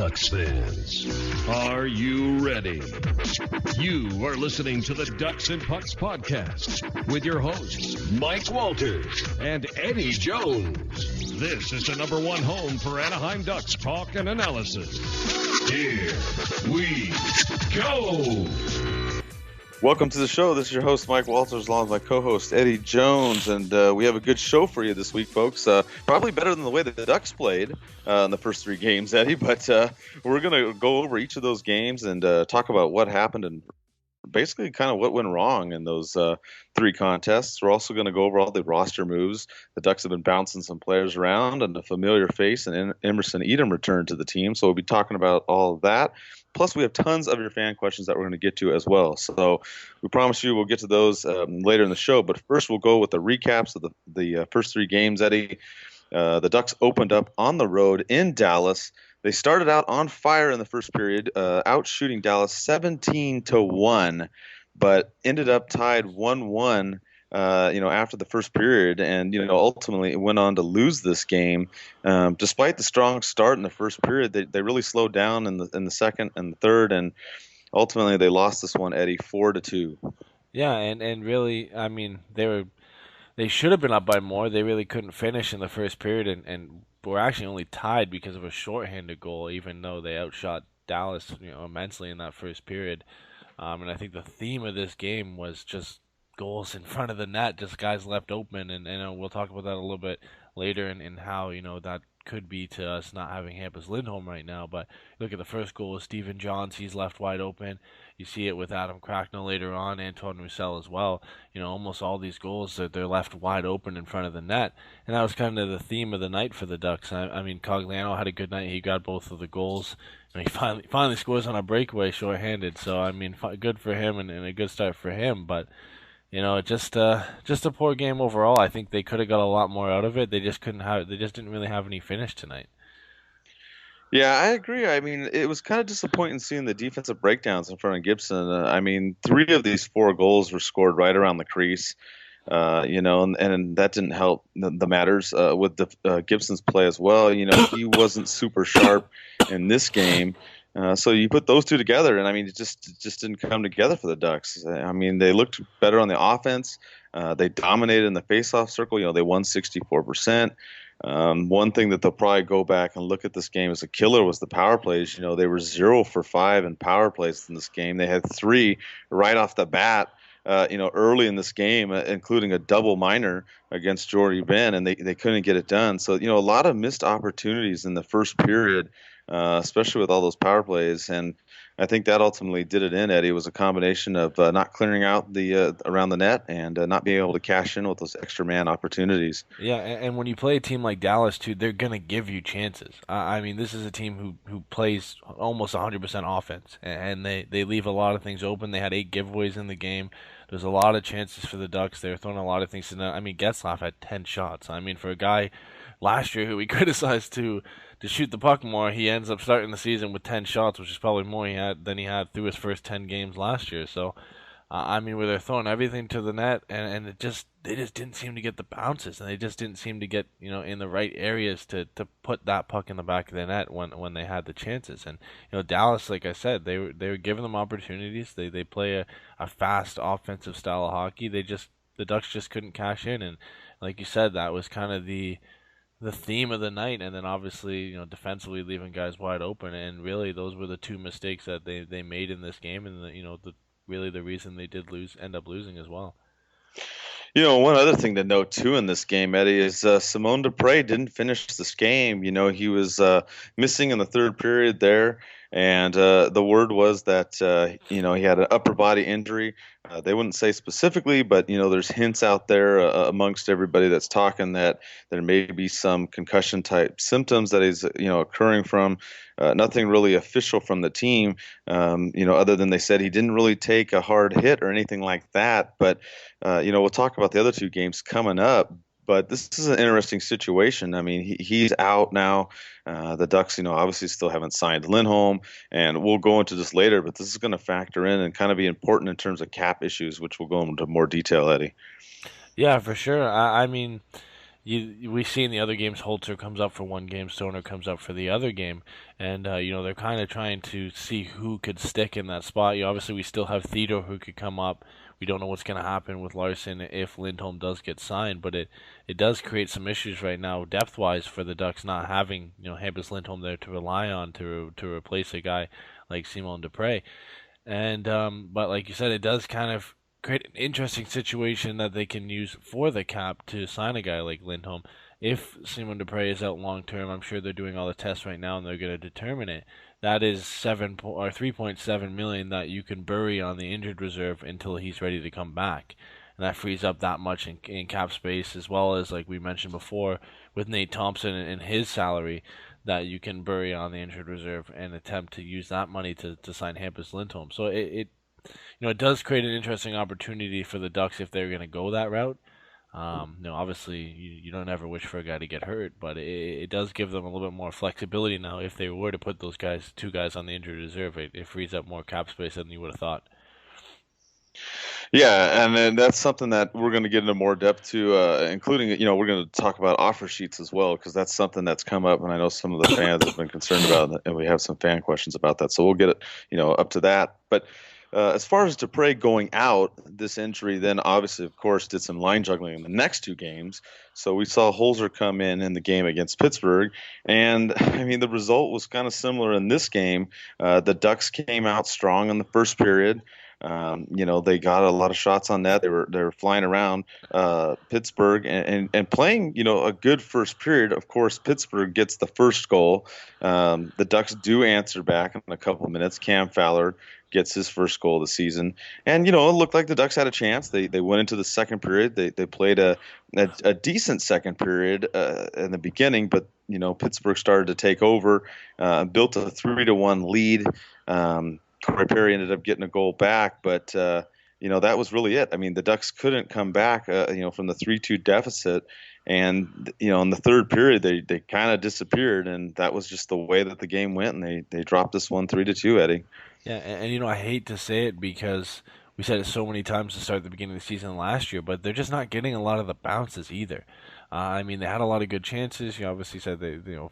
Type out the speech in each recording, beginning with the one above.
Ducks fans, are you ready? You are listening to the DucksNPucks podcast with your hosts, Mike Walters and Eddie Jones. This is the #1 home for Anaheim Ducks talk and analysis. Here we go. Welcome to the show. This is your host, Mike Walters, along with my co-host, Eddie Jones. And we have a good show for you this week, folks. Probably better than the way that the Ducks played in the first 3 games, Eddie. But we're going to go over each of those games and talk about what happened and basically kind of what went wrong in those 3 contests. We're also going to go over all the roster moves. The Ducks have been bouncing some players around, and a familiar face and Emerson Etem returned to the team. So we'll be talking about all of that. Plus, we have tons of your fan questions that we're going to get to as well. So we promise you we'll get to those later in the show. But first, we'll go with the recaps of the first 3 games, Eddie. The Ducks opened up on the road in Dallas. They started out on fire in the first period, out shooting Dallas 17-1, but ended up tied 1-1. After the first period, and ultimately it went on to lose this game. Despite the strong start in the first period, they really slowed down in the second and the third, and ultimately they lost this one, Eddie, 4-2. Yeah, and really, I mean, they should have been up by more. They really couldn't finish in the first period, and were actually only tied because of a shorthanded goal, even though they outshot Dallas, immensely in that first period. And I think the theme of this game was just goals in front of the net, just guys left open, and we'll talk about that a little bit later and how that could be to us not having Hampus Lindholm right now. But look at the first goal with Stephen Johns, he's left wide open. You see it with Adam Cracknell later on, Antoine Roussel as well. Almost all these goals they're left wide open in front of the net, and that was kind of the theme of the night for the Ducks. I mean, Cogliano had a good night. He got both of the goals. He finally scores on a breakaway shorthanded. So I mean, good for him and a good start for him. But just a poor game overall. I think they could have got a lot more out of it. They just didn't really have any finish tonight. Yeah, I agree. I mean, it was kind of disappointing seeing the defensive breakdowns in front of Gibson. 3 of these 4 goals were scored right around the crease. And that didn't help the matters with Gibson's play as well. He wasn't super sharp in this game. So you put those 2 together, and it just didn't come together for the Ducks. They looked better on the offense. They dominated in the faceoff circle. They won 64%. One thing that they'll probably go back and look at this game as a killer was the power plays. They were 0 for 5 in power plays in this game. They had 3 right off the bat. Early in this game, including a double minor against Jordy Ben, and they couldn't get it done. So, a lot of missed opportunities in the first period, especially with all those power plays. And I think that ultimately did it in, Eddie. It was a combination of not clearing out the around the net and not being able to cash in with those extra man opportunities. Yeah, and when you play a team like Dallas, too, they're going to give you chances. This is a team who plays almost 100% offense, and they leave a lot of things open. They had 8 giveaways in the game. There's a lot of chances for the Ducks. They were throwing a lot of things in there. Getzlaf had 10 shots. For a guy last year who we criticized to shoot the puck more, he ends up starting the season with 10 shots, which is probably more than he had through his first 10 games last year. So, where they're throwing everything to the net, and they just didn't seem to get the bounces, and they just didn't seem to get in the right areas to put that puck in the back of the net when they had the chances. And Dallas, like I said, they were giving them opportunities. They play a fast offensive style of hockey. The Ducks just couldn't cash in, and like you said, that was kind of the theme of the night. And then obviously defensively leaving guys wide open, and really those were the 2 mistakes that they made in this game, and the reason they did end up losing as well. One other thing to note too in this game, Eddie, is Simone Despres didn't finish this game. He was missing in the third period there, and the word was that he had an upper body injury. They wouldn't say specifically, but there's hints out there amongst everybody that's talking that there may be some concussion type symptoms that is occurring from. Nothing really official from the team, other than they said he didn't really take a hard hit or anything like that. But we'll talk about the other 2 games coming up. But this is an interesting situation. He's out now. The Ducks, obviously still haven't signed Lindholm, and we'll go into this later, but this is going to factor in and kind of be important in terms of cap issues, which we'll go into more detail, Eddie. Yeah, for sure. we see in the other games, Holzer comes up for one game, Stoner comes up for the other game, and they're kind of trying to see who could stick in that spot. Obviously, we still have Theodore who could come up. We don't know what's going to happen with Larson if Lindholm does get signed, but it does create some issues right now depth-wise for the Ducks not having Hampus Lindholm there to rely on to replace a guy like Simon Despres. And but like you said, it does kind of create an interesting situation that they can use for the cap to sign a guy like Lindholm. If Simon Despres is out long term, I'm sure they're doing all the tests right now and they're going to determine it. That is 3.7 million that you can bury on the injured reserve until he's ready to come back, and that frees up that much in cap space, as well as like we mentioned before with Nate Thompson and his salary that you can bury on the injured reserve and attempt to use that money to sign Hampus Lindholm. So it does create an interesting opportunity for the Ducks if they're going to go that route. Obviously, you don't ever wish for a guy to get hurt, but it does give them a little bit more flexibility now. If they were to put those two guys on the injured reserve, it frees up more cap space than you would have thought. Yeah, and then that's something that we're going to get into more depth to, including, we're going to talk about offer sheets as well, because that's something that's come up, and I know some of the fans have been concerned about it, and we have some fan questions about that. So we'll get it, up to that. But as far as Despres going out, this injury then obviously, of course, did some line juggling in the next two games. So we saw Holzer come in the game against Pittsburgh, and I mean the result was kind of similar in this game. The Ducks came out strong in the first period. They got a lot of shots on net. They were flying around Pittsburgh and playing, a good first period. Of course, Pittsburgh gets the first goal. The Ducks do answer back in a couple of minutes. Cam Fowler gets his first goal of the season, and it looked like the Ducks had a chance. They went into the second period. They played a decent second period in the beginning, but Pittsburgh started to take over, built a 3-1 lead. Corey Perry ended up getting a goal back, but that was really it. I mean, the Ducks couldn't come back, from the 3-2 deficit, and in the third period they kind of disappeared, and that was just the way that the game went, and they dropped this one 3-2, Eddie. Yeah, and I hate to say it because we said it so many times to start the beginning of the season last year, but they're just not getting a lot of the bounces either. I mean, they had a lot of good chances. You obviously said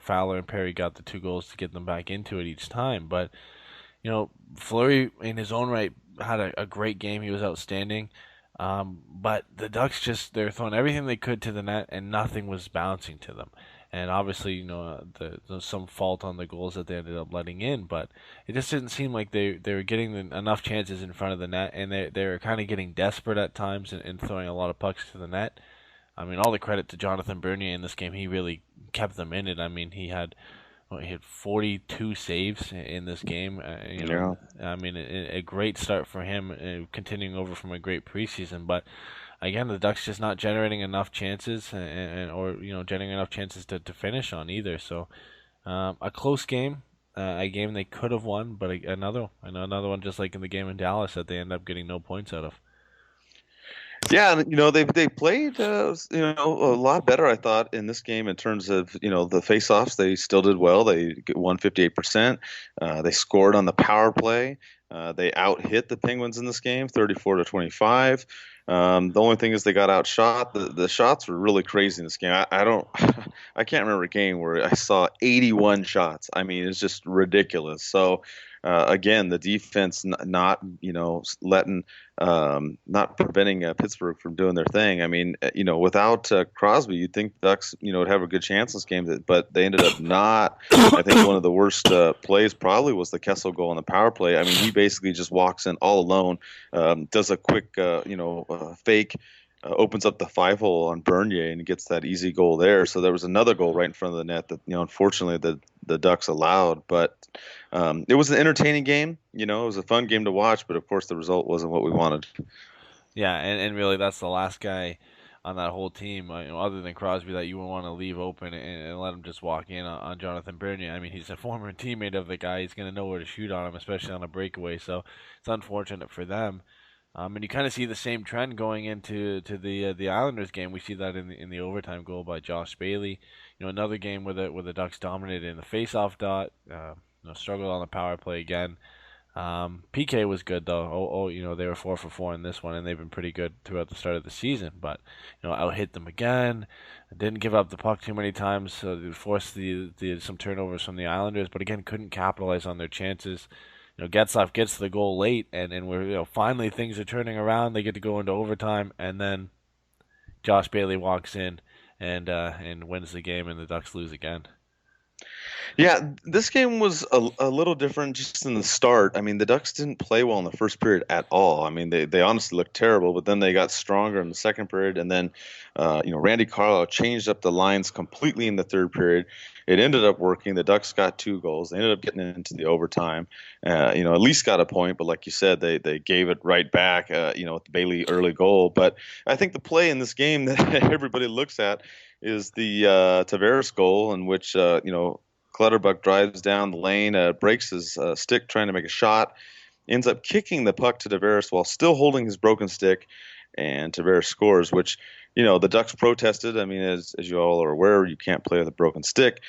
Fowler and Perry got the 2 goals to get them back into it each time, but Fleury in his own right had a great game. He was outstanding. But the Ducks they're throwing everything they could to the net and nothing was bouncing to them. And obviously, there's some fault on the goals that they ended up letting in, but it just didn't seem like they were getting enough chances in front of the net, and they were kind of getting desperate at times and throwing a lot of pucks to the net. I mean, all the credit to Jonathan Bernier in this game. He really kept them in it. I mean, he had 42 saves in this game. Yeah. I mean, a great start for him, continuing over from a great preseason. But again, the Ducks just not generating enough chances, or generating enough chances to finish on either. So a close game, a game they could have won, but another one just like in the game in Dallas that they end up getting no points out of. Yeah, they played a lot better, I thought, in this game in terms of the faceoffs. They still did well. They won 58%. They scored on the power play. They out-hit the Penguins in this game, 34-25. The only thing is they got outshot. The shots were really crazy in this game. I can't remember a game where I saw 81 shots. I mean, it's just ridiculous. So again, the defense not preventing Pittsburgh from doing their thing. I mean, without Crosby, you'd think Ducks would have a good chance in this game, but they ended up not. I think one of the worst plays probably was the Kessel goal on the power play. I mean, he basically just walks in all alone, does a quick fake, opens up the 5-hole on Bernier and gets that easy goal there. So there was another goal right in front of the net that unfortunately the Ducks allowed. But it was an entertaining game. It was a fun game to watch, but of course the result wasn't what we wanted. Yeah, and really that's the last guy on that whole team, other than Crosby, that you would want to leave open and let him just walk in on Jonathan Bernier. I mean, he's a former teammate of the guy. He's going to know where to shoot on him, especially on a breakaway. So it's unfortunate for them. And you kind of see the same trend going into the Islanders game. We see that in the overtime goal by Josh Bailey. Another game where the Ducks dominated in the faceoff dot. Struggled on the power play again. PK was good though. They were 4 for 4 in this one, and they've been pretty good throughout the start of the season. But out hit them again. Didn't give up the puck too many times, so they forced some turnovers from the Islanders. But again, couldn't capitalize on their chances. Getzlaf gets the goal late, and we're finally things are turning around. They get to go into overtime, and then Josh Bailey walks in and wins the game, and the Ducks lose again. Yeah, this game was a little different just in the start. I mean, the Ducks didn't play well in the first period at all. I mean, they honestly looked terrible, but then they got stronger in the second period, and then Randy Carlyle changed up the lines completely in the third period. It ended up working. The Ducks got 2 goals. They ended up getting into the overtime. At least got a point, but like you said, they gave it right back. With the Bailey early goal. But I think the play in this game that everybody looks at is the Tavares goal, in which Clutterbuck drives down the lane, breaks his stick trying to make a shot, ends up kicking the puck to Tavares while still holding his broken stick, and Tavares scores, which, the Ducks protested. I mean, as you all are aware, you can't play with a broken stick.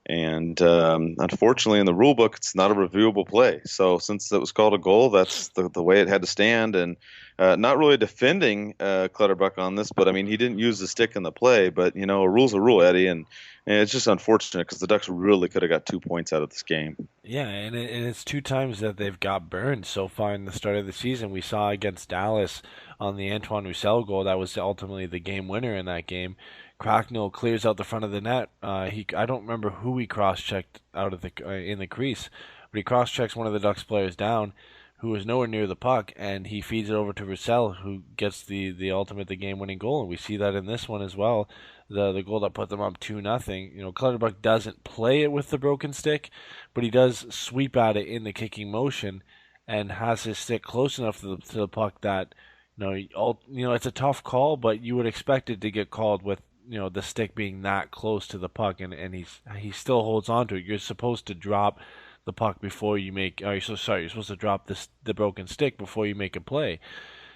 And unfortunately, in the rule book, it's not a reviewable play. So since it was called a goal, that's the way it had to stand. And not really defending Clutterbuck on this, but I mean, he didn't use the stick in the play. But, a rule's a rule, Eddie. And it's just unfortunate because the Ducks really could have got 2 points out of this game. Yeah, and it's 2 times that they've got burned so far in the start of the season. We saw against Dallas on the Antoine Roussel goal. That was ultimately the game winner in that game. Cracknell clears out the front of the net. I don't remember who he cross-checked out of in the crease, but he cross-checks one of the Ducks players down, who was nowhere near the puck, and he feeds it over to Roussel, who gets the game-winning goal. And we see that in this one as well, the goal that put them up 2-0. Clutterbuck doesn't play it with the broken stick, but he does sweep at it in the kicking motion, and has his stick close enough to the puck that it's a tough call, but you would expect it to get called with the stick being that close to the puck, and he still holds on to it. You're supposed to drop the puck before you make. You're supposed to drop the broken stick before you make a play.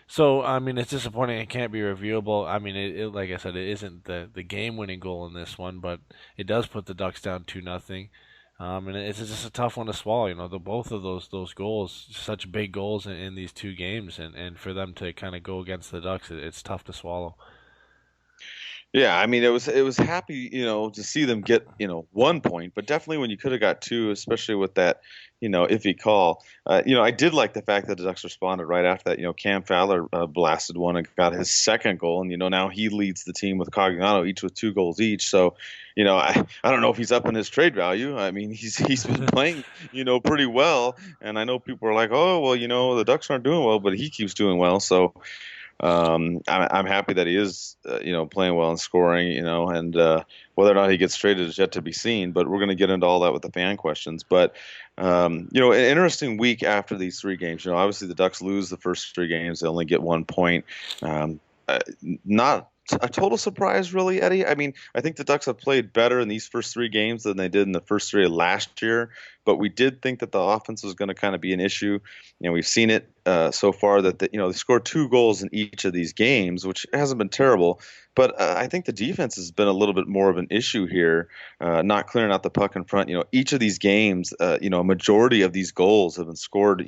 So I mean, it's disappointing. It can't be reviewable. I mean, it like I said, it isn't the game-winning goal in this one, but it does put the Ducks down 2-0. And it's just a tough one to swallow. Both of those goals, such big goals in these 2 games, and for them to kind of go against the Ducks, it's tough to swallow. Yeah, I mean, it was happy, to see them get, 1 point, but definitely when you could have got 2, especially with that, iffy call. I did like the fact that the Ducks responded right after that. Cam Fowler blasted one and got his second goal, and now he leads the team with Cogliano, each with 2 goals each. So, I don't know if he's up in his trade value. I mean, he's been playing, pretty well, and I know people are like, oh, well, the Ducks aren't doing well, but he keeps doing well. So. I'm happy that he is, playing well and scoring, and whether or not he gets traded is yet to be seen. But we're going to get into all that with the fan questions. But an interesting week after these 3 games. Obviously the Ducks lose the first 3 games; they only get 1 point. Not a total surprise, really, Eddie. I mean, I think the Ducks have played better in these first 3 games than they did in the first 3 of last year. But we did think that the offense was going to kind of be an issue. We've seen it so far that they scored 2 goals in each of these games, which hasn't been terrible. But I think the defense has been a little bit more of an issue here, not clearing out the puck in front. Each of these games, a majority of these goals have been scored,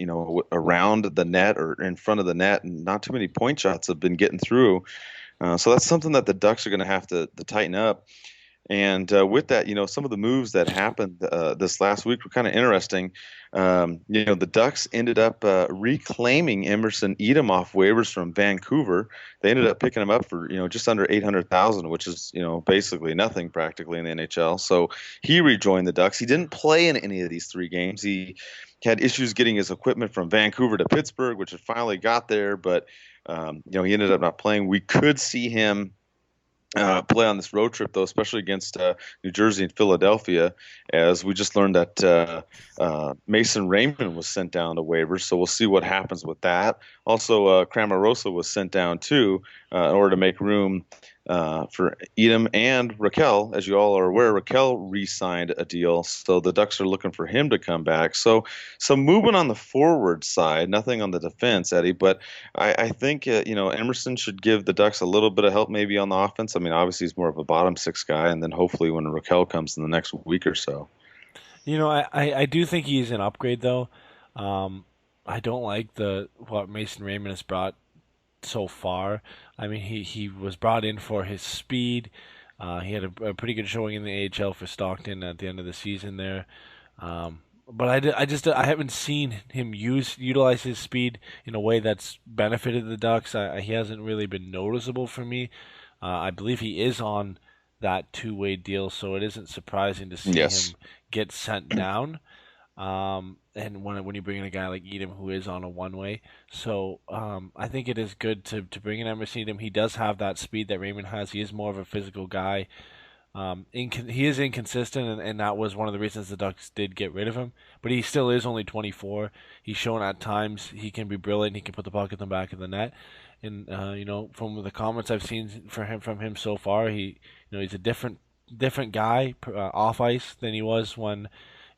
around the net or in front of the net, and not too many point shots have been getting through. So that's something that the Ducks are going to have to tighten up. And with that, some of the moves that happened this last week were kind of interesting. The Ducks ended up reclaiming Emerson Etem off waivers from Vancouver. They ended up picking him up for just under $800,000, which is basically nothing practically in the NHL. So he rejoined the Ducks. He didn't play in any of these 3 games. He had issues getting his equipment from Vancouver to Pittsburgh, which had finally got there, but he ended up not playing. We could see him play on this road trip, though, especially against New Jersey and Philadelphia, as we just learned that Mason Raymond was sent down to waivers, so we'll see what happens with that. Also, Cramarossa was sent down, too, in order to make room for Etem and Rakell. As you all are aware, Rakell re-signed a deal, so the Ducks are looking for him to come back. So some movement on the forward side, nothing on the defense, Eddie, but I think Emerson should give the Ducks a little bit of help maybe on the offense. I mean, obviously he's more of a bottom 6 guy, and then hopefully when Rakell comes in the next week or so. I do think he's an upgrade, though. I don't like what Mason Raymond has brought so far. I mean, he was brought in for his speed. He had a pretty good showing in the AHL for Stockton at the end of the season there. But I haven't seen him utilize his speed in a way that's benefited the Ducks. He hasn't really been noticeable for me. I believe he is on that two-way deal, so it isn't surprising to see Yes. him get sent down. And when you bring in a guy like Edem who is on a one-way, so I think it is good to bring in Emerson Etem. He does have that speed that Raymond has. He is more of a physical guy. He is inconsistent, and that was one of the reasons the Ducks did get rid of him. But he still is only 24. He's shown at times he can be brilliant. He can put the puck in the back of the net. And from the comments I've seen from him so far, he's a different guy off ice than he was when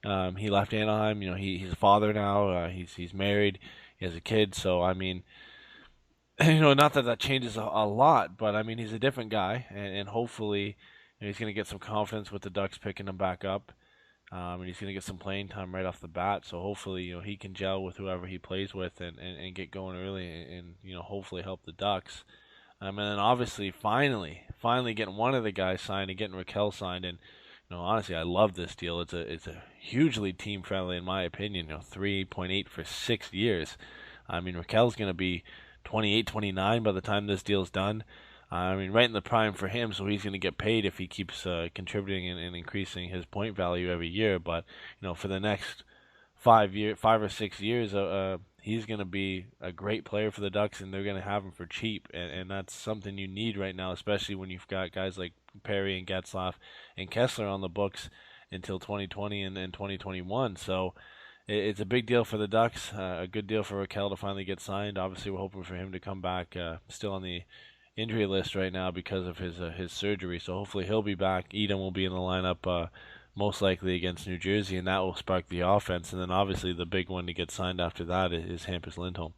he left Anaheim. He's a father now. He's married. He has a kid. So I mean, not that changes a lot, but I mean he's a different guy, and hopefully he's going to get some confidence with the Ducks picking him back up, and he's going to get some playing time right off the bat. So hopefully he can gel with whoever he plays with and get going early and hopefully help the Ducks. And then obviously finally getting one of the guys signed and getting Rakell signed. And honestly, I love this deal. It's a hugely team friendly in my opinion. 3.8 for 6 years. I mean, Rakell's going to be 28, 29 by the time this deal's done. I mean, right in the prime for him, so he's going to get paid if he keeps contributing and increasing his point value every year. But for the next 5 or 6 years, he's going to be a great player for the Ducks, and they're going to have him for cheap, and that's something you need right now, especially when you've got guys like Perry and Getzlaf and Kessler on the books until 2020 and 2021. So it's a big deal for the Ducks, a good deal for Rakell to finally get signed. Obviously, we're hoping for him to come back, still on the injury list right now because of his surgery. So hopefully he'll be back. Edem will be in the lineup most likely against New Jersey, and that will spark the offense. And then obviously the big one to get signed after that is Hampus Lindholm.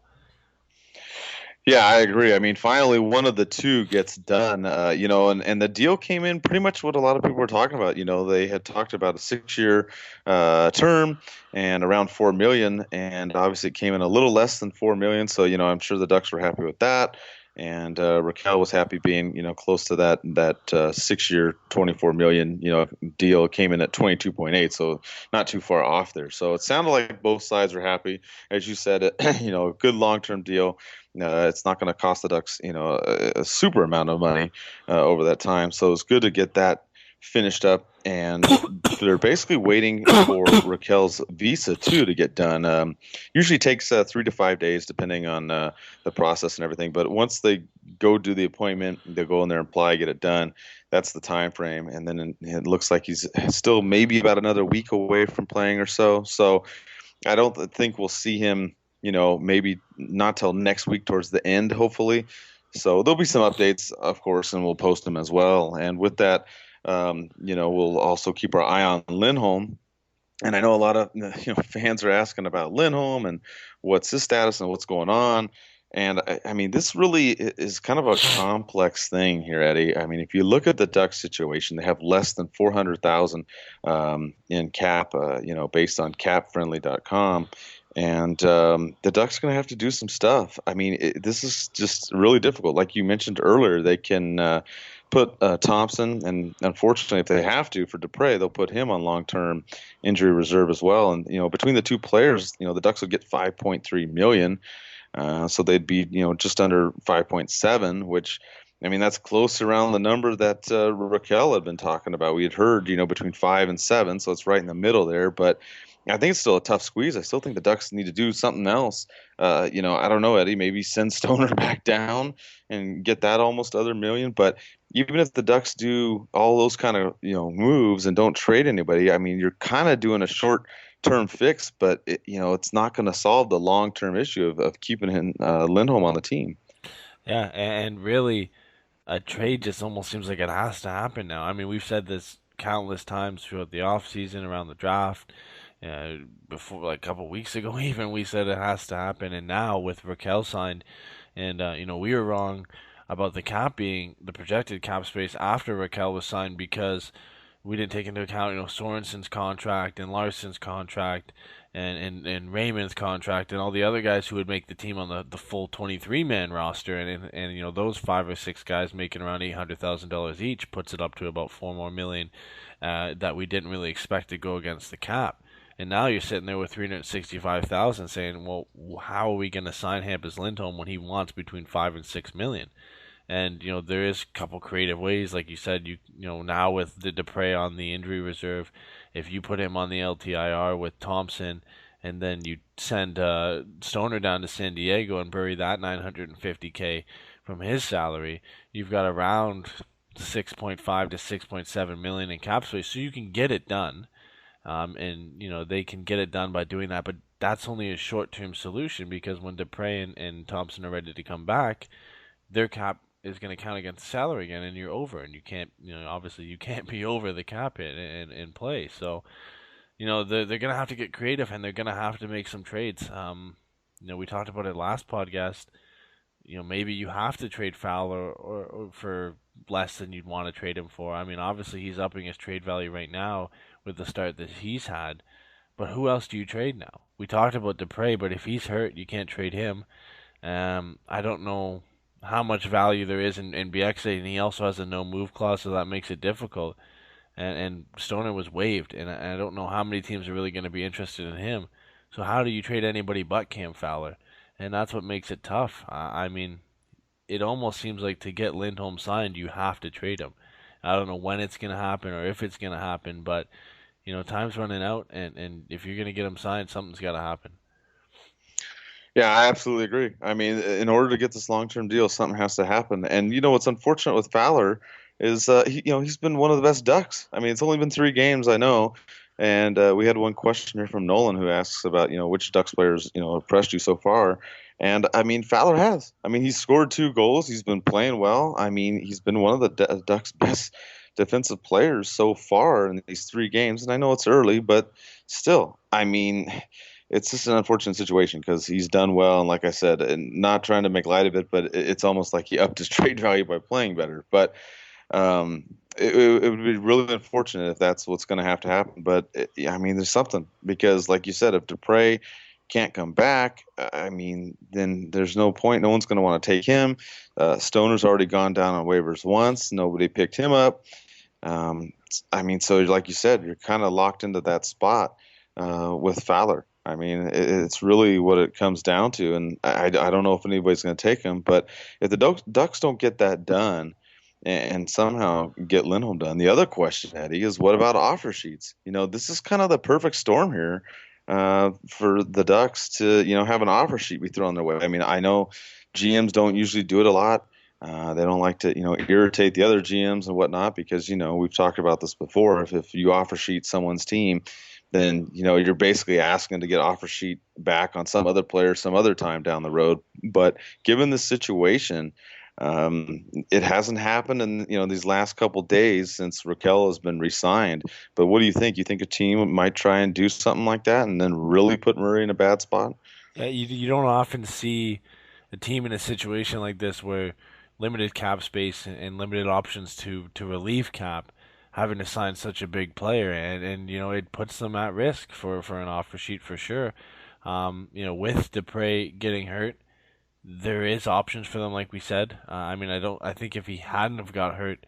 Yeah, I agree. I mean, finally, one of the two gets done, and the deal came in pretty much what a lot of people were talking about. They had talked about a 6-year term and around $4 million, and obviously it came in a little less than $4 million. So, I'm sure the Ducks were happy with that. And Rakell was happy being, close to that 6-year, $24 million, deal. Came in at 22.8, so not too far off there. So it sounded like both sides were happy. As you said, a good long-term deal. It's not going to cost the Ducks, a super amount of money over that time. So it's good to get that finished up, and they're basically waiting for Rakell's visa too to get done. Usually takes 3 to 5 days depending on the process and everything. But once they go do the appointment, they'll go in there and apply, get it done. That's the time frame, and then it looks like he's still maybe about another week away from playing or so. So I don't think we'll see him, maybe not till next week towards the end, hopefully. So there'll be some updates, of course, and we'll post them as well. And with that, we'll also keep our eye on Lindholm. And I know a lot of fans are asking about Lindholm and what's his status and what's going on. And I mean, this really is kind of a complex thing here, Eddie. I mean, if you look at the Ducks situation, they have less than $400,000 in cap, based on capfriendly.com. And the Ducks are going to have to do some stuff. I mean, this is just really difficult. Like you mentioned earlier, they can put Thompson, and unfortunately, if they have to for Despres, they'll put him on long-term injury reserve as well. And between the two players, the Ducks would get $5.3 million, so they'd be just under 5.7, which, I mean, that's close around the number that Rakell had been talking about. We had heard between 5 and 7, so it's right in the middle there, but I think it's still a tough squeeze. I still think the Ducks need to do something else. I don't know, Eddie, maybe send Stoner back down and get that almost other million. But even if the Ducks do all those kind of, moves and don't trade anybody, I mean, you're kind of doing a short-term fix, but it's not going to solve the long-term issue of keeping Lindholm on the team. Yeah, and really, a trade just almost seems like it has to happen now. I mean, we've said this countless times throughout the offseason, around the draft. Before, like a couple weeks ago, even we said it has to happen, and now with Rakell signed, and we were wrong about the projected cap space after Rakell was signed, because we didn't take into account, Sorensen's contract and Larson's contract and Raymond's contract and all the other guys who would make the team on the full 23-man roster. And those 5 or 6 guys making around $800,000 each puts it up to about $4 million that we didn't really expect to go against the cap. And now you're sitting there with $365,000 saying, well, how are we going to sign Hampus Lindholm when he wants between $5 and $6 million? And, there is a couple creative ways, like you said, now with the Despres on the injury reserve, if you put him on the LTIR with Thompson, and then you send Stoner down to San Diego and bury that $950K from his salary, you've got around 6.5 to 6.7 million in cap space, so you can get it done. And they can get it done by doing that, but that's only a short-term solution, because when Despres and Thompson are ready to come back, their cap is going to count against the salary again, and you're over, and you can't, obviously you can't be over the cap hit in play. So, they're going to have to get creative, and they're going to have to make some trades. We talked about it last podcast. Maybe you have to trade Fowler or for less than you'd want to trade him for. I mean, obviously he's upping his trade value right now with the start that he's had, but who else do you trade now? We talked about Despres, but if he's hurt, you can't trade him. I don't know how much value there is in Bieksa, and he also has a no-move clause, so that makes it difficult. And Stoner was waived, and I don't know how many teams are really going to be interested in him. So how do you trade anybody but Cam Fowler? And that's what makes it tough. I mean, it almost seems like to get Lindholm signed, you have to trade him. I don't know when it's going to happen or if it's going to happen, but, time's running out, and if you're going to get him signed, something's got to happen. Yeah, I absolutely agree. I mean, in order to get this long-term deal, something has to happen. And what's unfortunate with Fowler is, he's been one of the best Ducks. I mean, it's only been 3 games, I know. And we had one question here from Nolan who asks about, which Ducks players, impressed you so far. And, I mean, Fowler has. I mean, he's scored 2 goals. He's been playing well. I mean, he's been one of the Ducks' best defensive players so far in these 3 games. And I know it's early, but still, I mean, it's just an unfortunate situation because he's done well. And like I said, and not trying to make light of it, but it's almost like he upped his trade value by playing better. But it would be really unfortunate if that's what's going to happen. But, I mean, there's something, because like you said, if Despres can't come back, I mean, then there's no point. No one's going to want to take him. Stoner's already gone down on waivers once. Nobody picked him up. I mean, so like you said, you're kind of locked into that spot with Fowler. I mean, it's really what it comes down to, and I don't know if anybody's going to take him. But if the Ducks don't get that done and somehow get Lindholm done, the other question, Eddie, is what about offer sheets? This is kind of the perfect storm here for the Ducks to, have an offer sheet be thrown their way. I mean, I know GMs don't usually do it a lot. They don't like to, irritate the other GMs and whatnot because, we've talked about this before. If you offer sheet someone's team, then, you're basically asking to get offer sheet back on some other player some other time down the road. But given the situation, it hasn't happened in, these last couple days since Rakell has been re-signed. But what do you think? You think a team might try and do something like that and then really put Murray in a bad spot? Yeah, you don't often see a team in a situation like this where limited cap space and limited options to relieve cap having to sign such a big player, and it puts them at risk for an offer sheet for sure. With Despres getting hurt, there is options for them, like we said. I think if he hadn't have got hurt,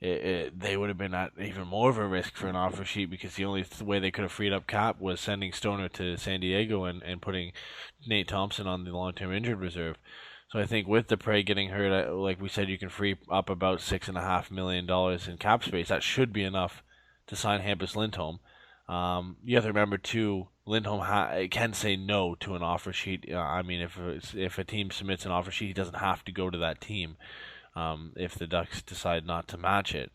they would have been at even more of a risk for an offer sheet, because the only way they could have freed up cap was sending Stoner to San Diego and putting Nate Thompson on the long-term injured reserve. So I think with Despres getting hurt, like we said, you can free up about $6.5 million in cap space. That should be enough to sign Hampus Lindholm. You have to remember too, Lindholm can say no to an offer sheet. If a team submits an offer sheet, he doesn't have to go to that team if the Ducks decide not to match it.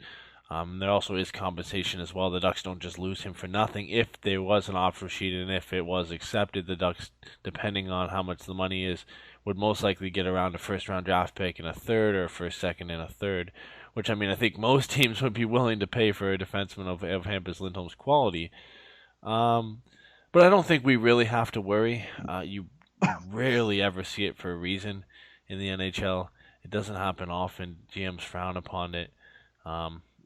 There also is compensation as well. The Ducks don't just lose him for nothing. If there was an offer sheet and if it was accepted, the Ducks, depending on how much the money is, would most likely get around a first-round draft pick and a third, or a first, second, and a third, which, I think most teams would be willing to pay for a defenseman of Hampus Lindholm's quality. But I don't think we really have to worry. You rarely ever see it for a reason in the NHL. It doesn't happen often. GMs frown upon it.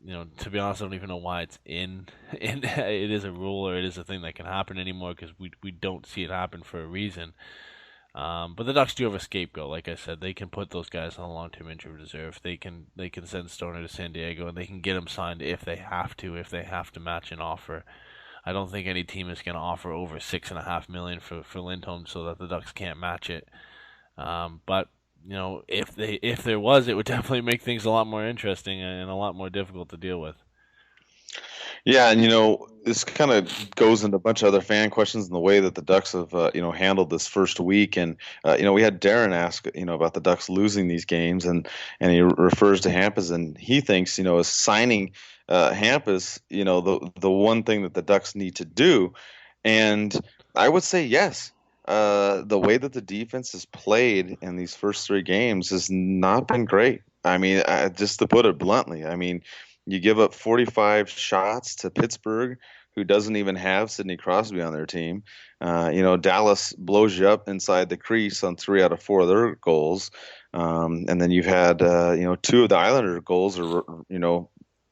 To be honest, I don't even know why it's in. It is a rule or it is a thing that can happen anymore because we don't see it happen for a reason. But the Ducks do have a scapegoat. Like I said, they can put those guys on a long-term injury reserve. They can send Stoner to San Diego and they can get him signed if they have to match an offer. I don't think any team is going to offer over $6.5 million for Lindholm so that the Ducks can't match it. But if there was, it would definitely make things a lot more interesting and a lot more difficult to deal with. Yeah, and this kind of goes into a bunch of other fan questions and the way that the Ducks have handled this first week. And we had Darren ask about the Ducks losing these games, and he refers to Hampus, and he thinks as signing Hampus, the one thing that the Ducks need to do. And I would say yes. The way that the defense has played in these first three games has not been great. I mean, just to put it bluntly, I mean, you give up 45 shots to Pittsburgh, who doesn't even have Sidney Crosby on their team. Dallas blows you up inside the crease on 3 out of 4 of their goals. And then you've had, 2 of the Islander goals are,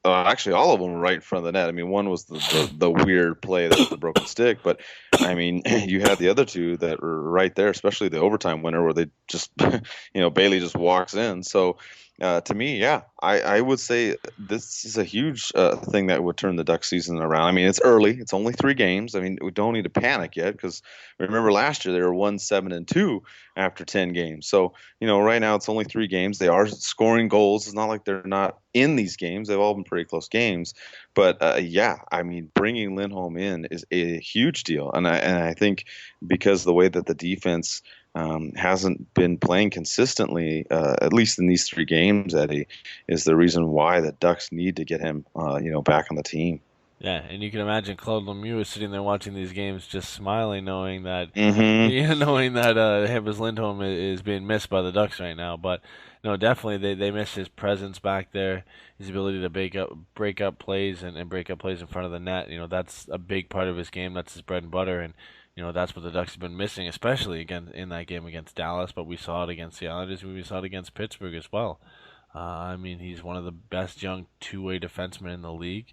actually all of them were right in front of the net. I mean, one was the weird play that was the broken stick, but I mean, you had the other 2 that were right there, especially the overtime winner where they just, Bailey just walks in. So, to me, yeah, I would say this is a huge thing that would turn the Ducks season around. I mean, it's early; it's only 3 games. I mean, we don't need to panic yet because remember last year they were 1-7-2 after 10 games. So right now it's only 3 games. They are scoring goals. It's not like they're not in these games. They've all been pretty close games. But yeah, I mean, bringing Lindholm in is a huge deal, and I think because the way that the defense hasn't been playing consistently, at least in these 3 games, Eddie, is the reason why the Ducks need to get him, back on the team. Yeah, and you can imagine Claude Lemieux is sitting there watching these games, just smiling, knowing that Hampus Lindholm is being missed by the Ducks right now. But no, definitely they miss his presence back there, his ability to break up plays and break up plays in front of the net. That's a big part of his game. That's his bread and butter, and that's what the Ducks have been missing, especially again in that game against Dallas. But we saw it against the Islanders, and we saw it against Pittsburgh as well. I mean, he's one of the best young two-way defensemen in the league.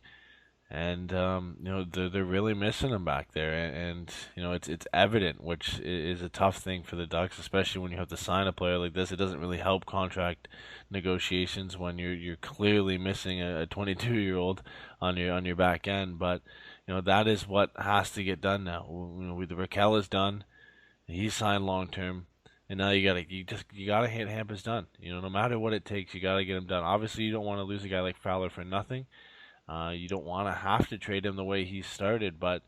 And they're really missing him back there, and it's evident, which is a tough thing for the Ducks, especially when you have to sign a player like this. It doesn't really help contract negotiations when you're clearly missing a 22-year-old on your back end. But that is what has to get done now. The Rakell is done, he's signed long term. And now you gotta hit Hampus done. No matter what it takes, you gotta get him done. Obviously, you don't want to lose a guy like Fowler for nothing. You don't want to have to trade him the way he started, but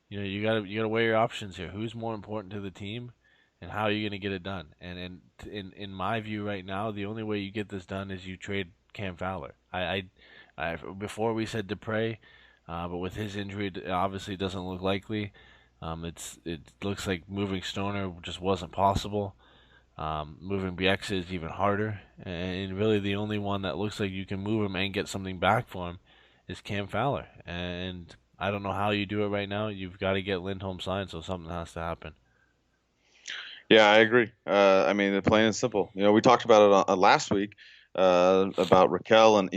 you gotta weigh your options here. Who's more important to the team, and how are you gonna get it done? And in my view right now, the only way you get this done is you trade Cam Fowler. I before we said Despres, but with his injury, it obviously doesn't look likely. It looks like moving Stoner just wasn't possible. Moving Bieksa is even harder, and really the only one that looks like you can move him and get something back for him is Cam Fowler. And I don't know how you do it right now. You've got to get Lindholm signed, so something has to happen. Yeah, I agree. I mean, plain and simple. We talked about it last week about Rakell and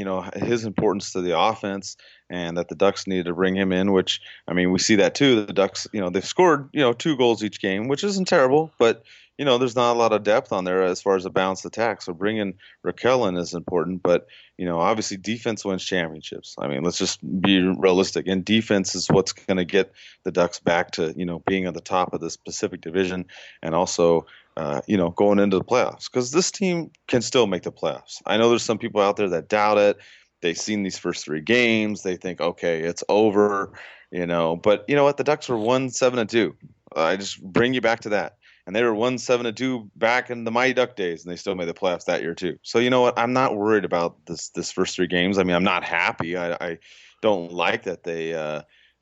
his importance to the offense, and that the Ducks needed to bring him in. Which, I mean, we see that too. The Ducks, they've scored 2 goals each game, which isn't terrible, but there's not a lot of depth on there as far as a balanced attack. So bringing Rakell in is important, but obviously defense wins championships. I mean, let's just be realistic. And defense is what's going to get the Ducks back to being at the top of this Pacific Division, and also going into the playoffs, because this team can still make the playoffs. I know there's some people out there that doubt it. They've seen these first 3 games. They think, okay, it's over. But you know what? The Ducks were 1-7-2. I just bring you back to that. And they were 1-7-2 back in the Mighty Duck days, and they still made the playoffs that year too. So you know what? I'm not worried about this first 3 games. I mean, I'm not happy. I don't like that they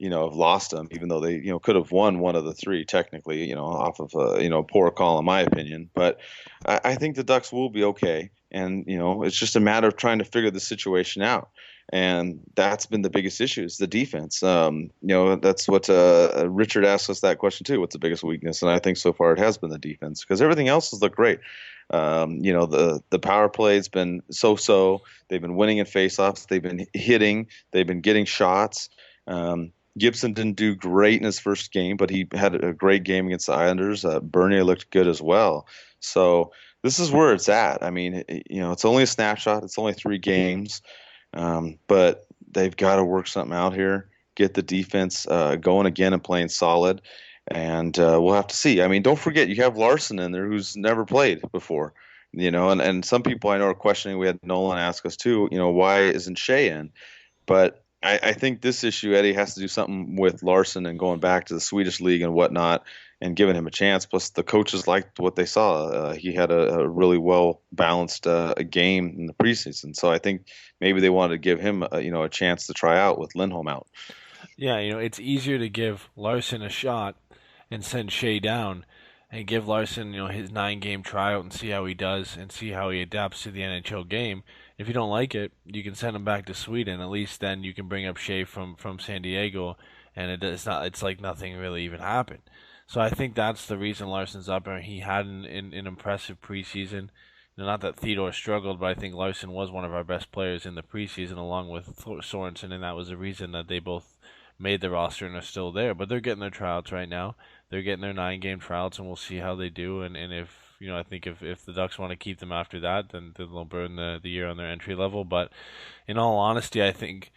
have lost them, even though they, could have won one of the three technically, off of a, poor call in my opinion. But I think the Ducks will be okay. And, it's just a matter of trying to figure the situation out. And that's been the biggest issue is the defense. That's what Richard asked us that question too. What's the biggest weakness? And I think so far it has been the defense because everything else has looked great. The power play's been so-so. They've been winning in faceoffs. They've been hitting. They've been getting shots. Gibson didn't do great in his first game, but he had a great game against the Islanders. Bernier looked good as well. So this is where it's at. I mean, it's only a snapshot. It's only 3 games. But they've got to work something out here, get the defense going again and playing solid, and we'll have to see. I mean, don't forget, you have Larson in there who's never played before, and some people I know are questioning. We had Nolan ask us too, why isn't Shea in? But I think this issue, Eddie, has to do something with Larson and going back to the Swedish league and whatnot and giving him a chance. Plus, the coaches liked what they saw. He had a really well-balanced game in the preseason. So I think maybe they wanted to give him a chance to try out with Lindholm out. Yeah, it's easier to give Larson a shot and send Shea down and give Larson, his 9-game tryout and see how he does and see how he adapts to the NHL game. If you don't like it, you can send him back to Sweden. At least then you can bring up Shea from San Diego, and it's like nothing really even happened. So I think that's the reason Larson's up there. He had an impressive preseason. Not that Theodore struggled, but I think Larson was one of our best players in the preseason along with Sorensen, and that was the reason that they both made the roster and are still there. But they're getting their tryouts right now. They're getting their 9-game tryouts, and we'll see how they do. And if I think if the Ducks want to keep them after that, then they'll burn the year on their entry level. But in all honesty, I think,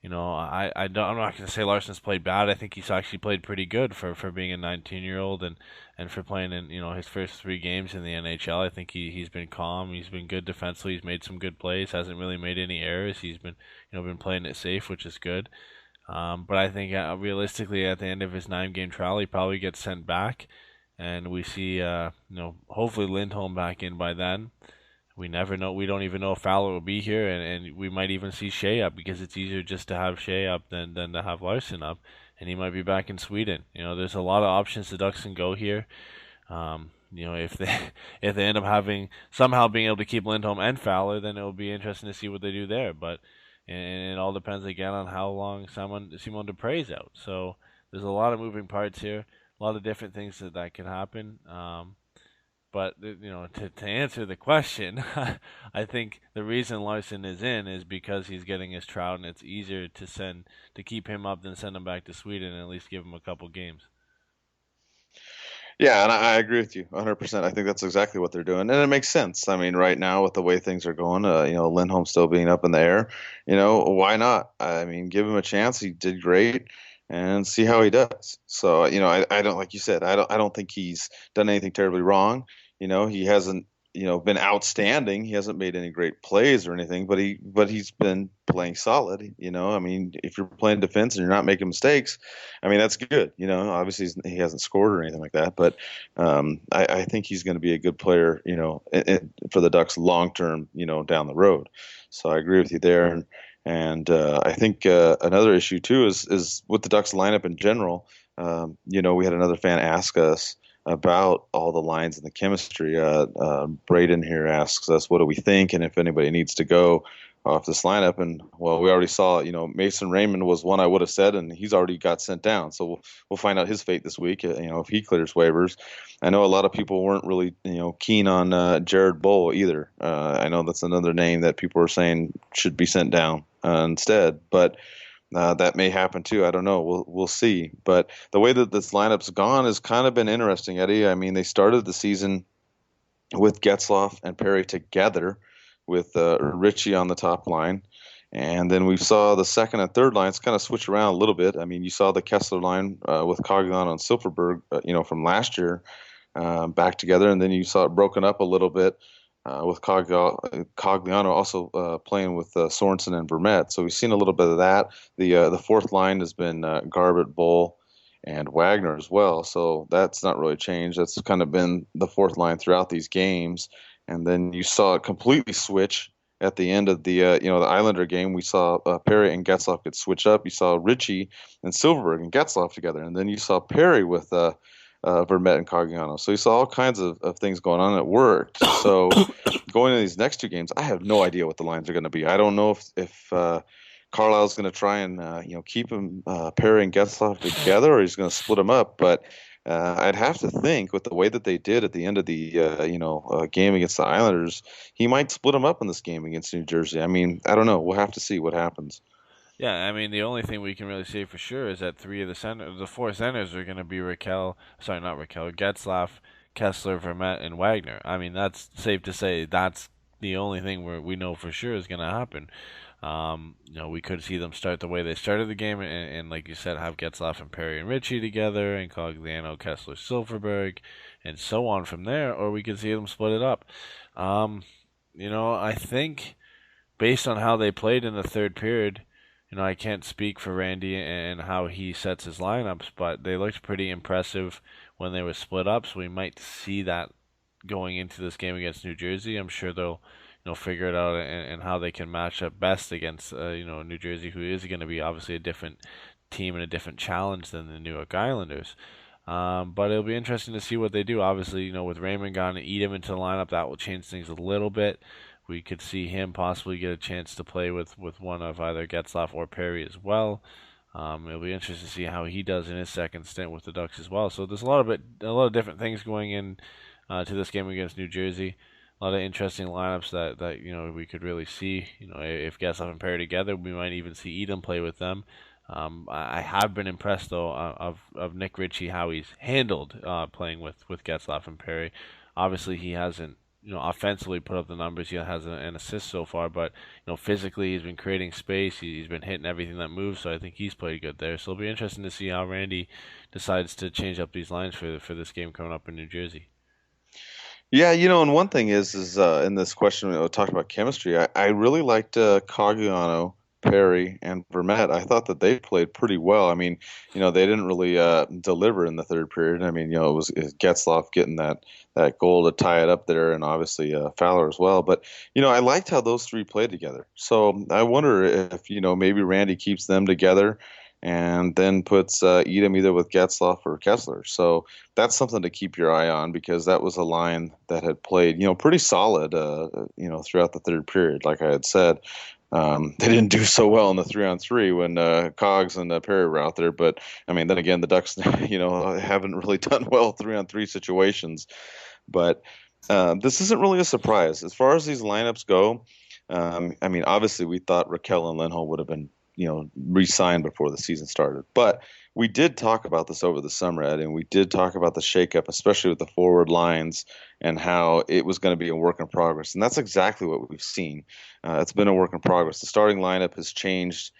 I'm not going to say Larson's played bad. I think he's actually played pretty good for being a 19-year-old and for playing in, his first 3 games in the NHL. I think he's been calm. He's been good defensively. He's made some good plays. Hasn't really made any errors. He's been, been playing it safe, which is good. But I think realistically, at the end of his 9-game trial, he probably gets sent back, and we see, hopefully Lindholm back in by then. We never know. We don't even know if Fowler will be here, and we might even see Shea up because it's easier just to have Shea up than to have Larson up, and he might be back in Sweden. There's a lot of options the Ducks can go here. If they end up somehow being able to keep Lindholm and Fowler, then it will be interesting to see what they do there. But and it all depends again on how long Simon Dupre's out. So there's a lot of moving parts here, a lot of different things that can happen. But to answer the question, I think the reason Larson is in is because he's getting his trout, and it's easier to keep him up than send him back to Sweden and at least give him a couple games. Yeah, and I agree with you 100%. I think that's exactly what they're doing, and it makes sense. I mean, right now with the way things are going, Lindholm still being up in the air, why not? I mean, give him a chance. He did great, and see how he does. So, I don't, like you said, I don't think he's done anything terribly wrong. He hasn't, been outstanding. He hasn't made any great plays or anything, but he's been playing solid. I mean, if you're playing defense and you're not making mistakes, I mean, that's good. Obviously he hasn't scored or anything like that, but I think he's going to be a good player, for the Ducks long term, down the road. So I agree with you there. And I think another issue too is with the Ducks lineup in general. We had another fan ask us about all the lines and the chemistry. Braden here asks us, what do we think, and if anybody needs to go off this lineup? And well, we already saw, Mason Raymond was one I would have said, and he's already got sent down. So we'll find out his fate this week. If he clears waivers. I know a lot of people weren't really, keen on Jared Bull either. I know that's another name that people are saying should be sent down instead, but. That may happen too. I don't know. We'll see. But the way that this lineup's gone has kind of been interesting, Eddie. I mean, they started the season with Getzlaf and Perry together, with Ritchie on the top line, and then we saw the second and third lines kind of switch around a little bit. I mean, you saw the Kessler line with Cogliano and Silfverberg, from last year, back together, and then you saw it broken up a little bit. With Cogliano also playing with Sorensen and Vermette. So we've seen a little bit of that. The fourth line has been Garbett, Bull, and Wagner as well. So that's not really changed. That's kind of been the fourth line throughout these games. And then you saw it completely switch at the end of the the Islander game, we saw Perry and Getzlaf get switched up. You saw Ritchie and Silverberg and Getzlaf together, and then you saw Perry with Vermette and Coggiano. So you saw all kinds of things going on. It worked. So going into these next two games, I have no idea what the lines are going to be. I don't know if Carlyle's going to try and keep him Perry and Getzlaf together, or he's going to split them up. But I'd have to think with the way that they did at the end of the game against the Islanders, he might split them up in this game against New Jersey. I mean, I don't know. We'll have to see what happens. Yeah, I mean, the only thing we can really say for sure is that the four centers are going to be Getzlaf, Kessler, Vermette, and Wagner. I mean, that's safe to say that's the only thing we know for sure is going to happen. We could see them start the way they started the game, and like you said, have Getzlaf and Perry and Ritchie together, and Coggiano, Kessler, Silverberg, and so on from there, or we could see them split it up. I think based on how they played in the third period, I can't speak for Randy and how he sets his lineups, but they looked pretty impressive when they were split up, so we might see that going into this game against New Jersey. I'm sure they'll figure it out and how they can match up best against New Jersey, who is going to be obviously a different team and a different challenge than the New York Islanders. But it'll be interesting to see what they do. Obviously, with Raymond gone and Etem into the lineup, that will change things a little bit. We could see him possibly get a chance to play with one of either Getzlaf or Perry as well. It'll be interesting to see how he does in his second stint with the Ducks as well. So there's a lot of different things going in to this game against New Jersey. A lot of interesting lineups that we could really see. If Getzlaf and Perry together, we might even see Etem play with them. I have been impressed though of Nick Ritchie, how he's handled playing with Getzlaf and Perry. Obviously, he hasn't offensively put up the numbers. He has an assist so far, but physically he's been creating space. He's been hitting everything that moves. So I think he's played good there. So it'll be interesting to see how Randy decides to change up these lines for this game coming up in New Jersey. Yeah, and one thing is in this question we talked about chemistry. I really liked Coggiano, Perry, and Vermette. I thought that they played pretty well. I mean, they didn't really deliver in the third period. I mean, it was Getzlaf getting that goal to tie it up there, and obviously Fowler as well. But I liked how those three played together. So I wonder if maybe Randy keeps them together and then puts Etem either with Getzlaf or Kessler. So that's something to keep your eye on, because that was a line that had played, pretty solid, throughout the third period. Like I had said, they didn't do so well in the 3-on-3 when Cogs and Perry were out there. But I mean, then again, the Ducks, haven't really done well 3-on-3 situations. But this isn't really a surprise as far as these lineups go. I mean, obviously, we thought Rakell and Lindholm would have been re-signed before the season started. But we did talk about this over the summer, Ed, and we did talk about the shakeup, especially with the forward lines and how it was going to be a work in progress. And that's exactly what we've seen. It's been a work in progress. The starting lineup has changed.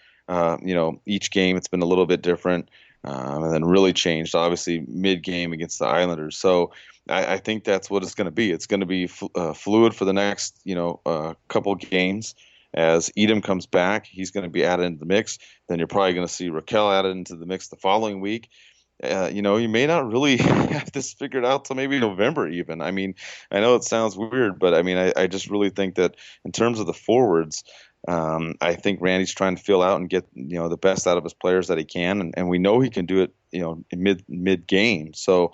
Each game it's been a little bit different, and then really changed, obviously, mid-game against the Islanders. So I think that's what it's going to be. It's going to be fluid for the next, couple games. As Etem comes back, he's going to be added into the mix. Then you're probably going to see Rakell added into the mix the following week. You may not really have this figured out till maybe November even. I mean, I know it sounds weird, but I mean, I just really think that in terms of the forwards, I think Randy's trying to fill out and get the best out of his players that he can, and we know he can do it in mid game. So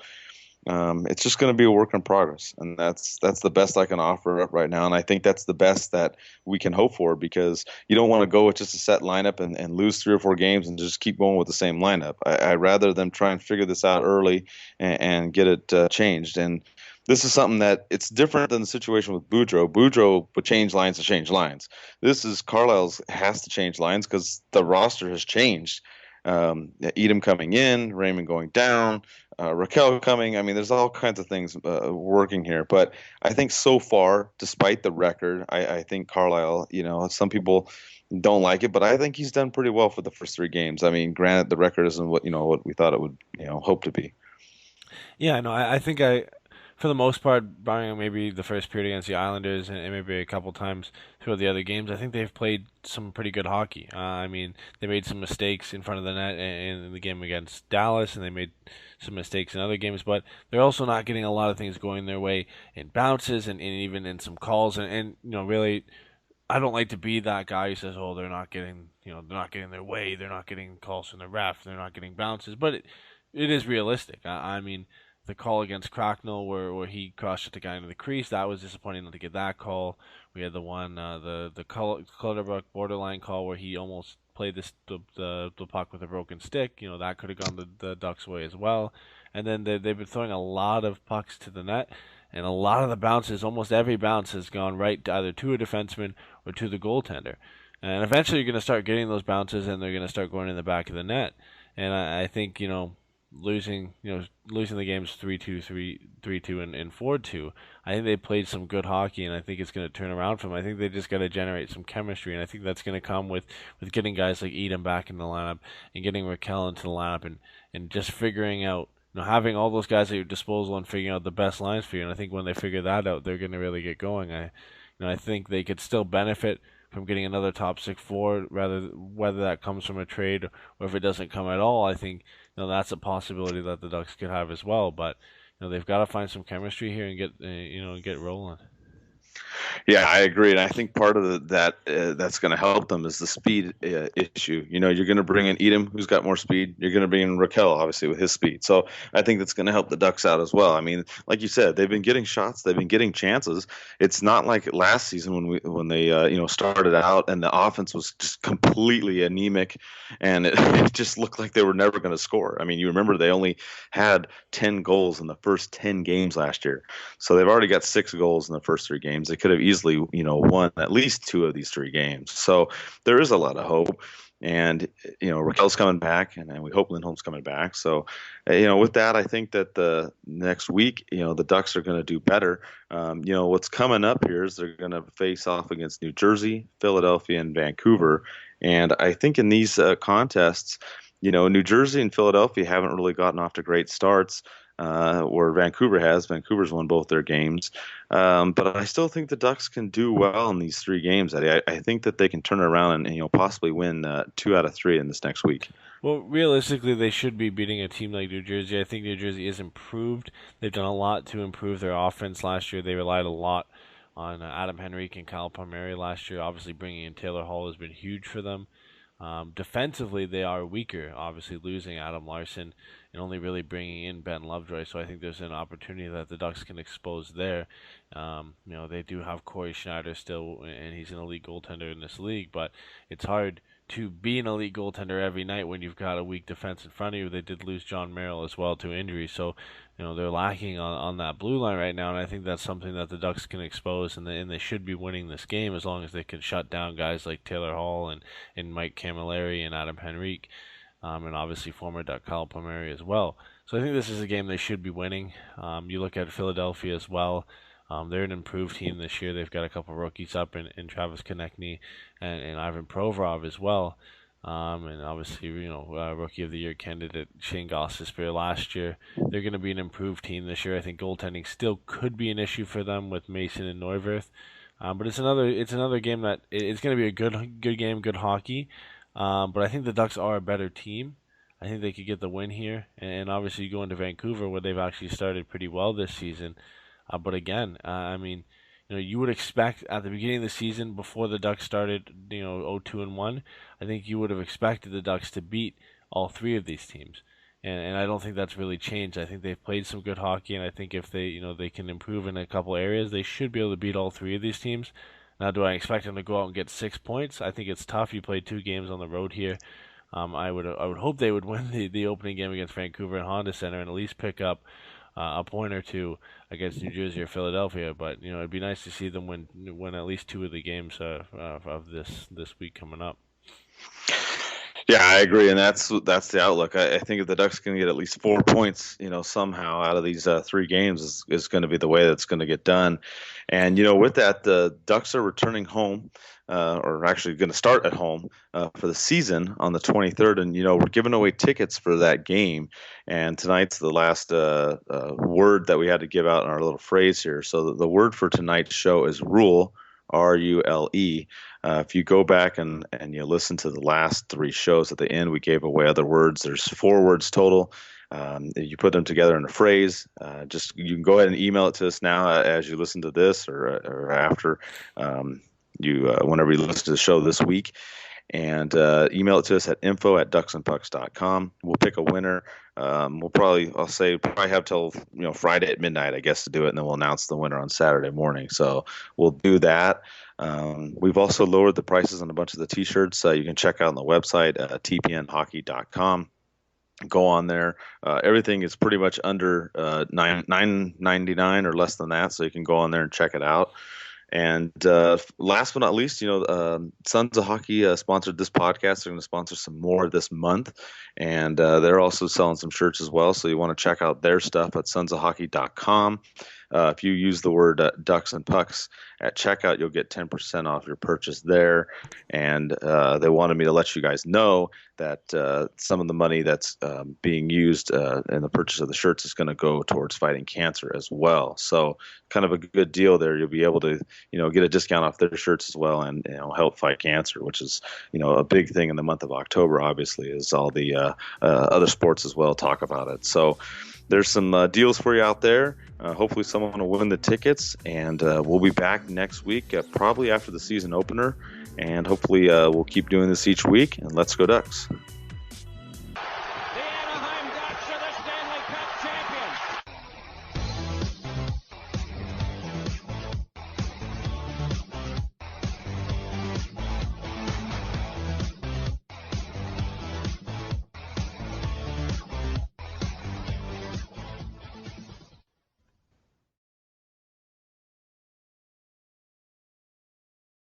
it's just going to be a work in progress, and that's the best I can offer up right now. And I think that's the best that we can hope for, because you don't want to go with just a set lineup and lose 3 or 4 games and just keep going with the same lineup. I'd rather them try and figure this out early and get it changed. And this is something that it's different than the situation with Boudreau. Boudreau would change lines to change lines. This is Carlyle's has to change lines because the roster has changed. Etem coming in, Raymond going down, Rakell coming. I mean, there's all kinds of things working here. But I think so far, despite the record, I think Carlyle, some people don't like it, but I think he's done pretty well for the first 3 games. I mean, granted, the record isn't what we thought it would, hope to be. Yeah, no, I think for the most part, barring maybe the first period against the Islanders and maybe a couple times throughout the other games, I think they've played some pretty good hockey. I mean, they made some mistakes in front of the net in the game against Dallas, and they made some mistakes in other games, but they're also not getting a lot of things going their way in bounces and even in some calls. And really, I don't like to be that guy who says, "Oh, they're not getting, they're not getting their way, they're not getting calls from the ref, they're not getting bounces." But it is realistic. I mean, the call against Cracknell where he crossed the guy into the crease, that was disappointing not to get that call. We had the one, the Clutterbuck borderline call where he almost played the puck with a broken stick. That could have gone the Ducks' way as well. And then they've been throwing a lot of pucks to the net. And a lot of the bounces, almost every bounce has gone right either to a defenseman or to the goaltender. And eventually you're going to start getting those bounces and they're going to start going in the back of the net. And I think, losing the games 3-2, 3-2 and 4-2, I think they played some good hockey and I think it's going to turn around for them. I think they just got to generate some chemistry and I think that's going to come with getting guys like Etem back in the lineup and getting Rakell into the lineup and just figuring out, having all those guys at your disposal and figuring out the best lines for you. And I think when they figure that out, they're going to really get going. I think they could still benefit from getting another top six forward, whether that comes from a trade or if it doesn't come at all. I think that's a possibility that the Ducks could have as well. But they've got to find some chemistry here and get rolling. Yeah, I agree, and I think part of that's going to help them is the speed issue. You're going to bring in Etem, who's got more speed. You're going to bring in Rakell, obviously, with his speed. So I think that's going to help the Ducks out as well. I mean, like you said, they've been getting shots, they've been getting chances. It's not like last season when they started out and the offense was just completely anemic, and it just looked like they were never going to score. I mean, you remember they only had 10 goals in the first 10 games last year, so they've already got 6 goals in the first 3 games. They could have easily, won at least 2 of these 3 games. So there is a lot of hope. And, Rakell's coming back, and we hope Lindholm's coming back. So, with that, I think that the next week, the Ducks are going to do better. What's coming up here is they're going to face off against New Jersey, Philadelphia, and Vancouver. And I think in these contests, New Jersey and Philadelphia haven't really gotten off to great starts. Where Vancouver has. Vancouver's won both their games. But I still think the Ducks can do well in these 3 games, Eddie. I think that they can turn it around and possibly win 2 out of 3 in this next week. Well, realistically, they should be beating a team like New Jersey. I think New Jersey is improved. They've done a lot to improve their offense last year. They relied a lot on Adam Henrique and Kyle Palmieri last year. Obviously, bringing in Taylor Hall has been huge for them. Defensively, they are weaker, obviously losing Adam Larson and only really bringing in Ben Lovejoy. So I think there's an opportunity that the Ducks can expose there. They do have Corey Schneider still, and he's an elite goaltender in this league, but it's hard to be an elite goaltender every night when you've got a weak defense in front of you. They did lose John Merrill as well to injury, so they're lacking on that blue line right now, and I think that's something that the Ducks can expose, and they should be winning this game as long as they can shut down guys like Taylor Hall and Mike Camilleri and Adam Henrique, and obviously former Duck Kyle Palmieri as well. So I think this is a game they should be winning. You look at Philadelphia as well. They're an improved team this year. They've got a couple rookies up in Travis Konechny and Ivan Provorov as well. And obviously, Rookie of the Year candidate Shane Gostisbehere last year. They're going to be an improved team this year. I think goaltending still could be an issue for them with Mason and Neuwirth. But it's another game that it's going to be a good game, good hockey. But I think the Ducks are a better team. I think they could get the win here. And obviously, you go into Vancouver where they've actually started pretty well this season. But again, you would expect at the beginning of the season, before the Ducks started, 0-2-1, I think you would have expected the Ducks to beat all 3 of these teams. And I don't think that's really changed. I think they've played some good hockey, and I think if they can improve in a couple areas, they should be able to beat all 3 of these teams. Now, do I expect them to go out and get 6 points? I think it's tough. You play 2 games on the road here. I would hope they would win the opening game against Vancouver and Honda Center and at least pick up a point or 2 against New Jersey or Philadelphia, but it'd be nice to see them win at least 2 of the games of this week coming up. Yeah, I agree, and that's the outlook. I think if the Ducks can get at least 4 points, somehow out of these 3 games is going to be the way that's going to get done. And with that, the Ducks are returning home, or actually going to start at home for the season on the 23rd, and we're giving away tickets for that game. And tonight's the last word that we had to give out in our little phrase here. So the word for tonight's show is rule. RULE. If you go back and you listen to the last 3 shows at the end, we gave away other words. There's 4 words total. You put them together in a phrase. You can go ahead and email it to us now as you listen to this or after. whenever you listen to the show this week. And email it to us at info@DucksNPucks.com. We'll pick a winner. We'll probably have till Friday at midnight, I guess, to do it, and then we'll announce the winner on Saturday morning. So we'll do that. We've also lowered the prices on a bunch of the T-shirts. You can check out on the website, tpnhockey.com. Go on there. Everything is pretty much under $9.99 or less than that, so you can go on there and check it out. And last but not least, Sons of Hockey sponsored this podcast. They're going to sponsor some more this month, and they're also selling some shirts as well. So you want to check out their stuff at sonsofhockey.com. If you use the word Ducks and Pucks at checkout, you'll get 10% off your purchase there. And they wanted me to let you guys know that some of the money that's being used in the purchase of the shirts is going to go towards fighting cancer as well. So kind of a good deal there. You'll be able to, get a discount off their shirts as well and help fight cancer, which is, a big thing in the month of October, obviously, as all the other sports as well talk about it. So there's some deals for you out there. Hopefully someone will win the tickets, and we'll be back next week, probably after the season opener, and hopefully we'll keep doing this each week, and let's go Ducks.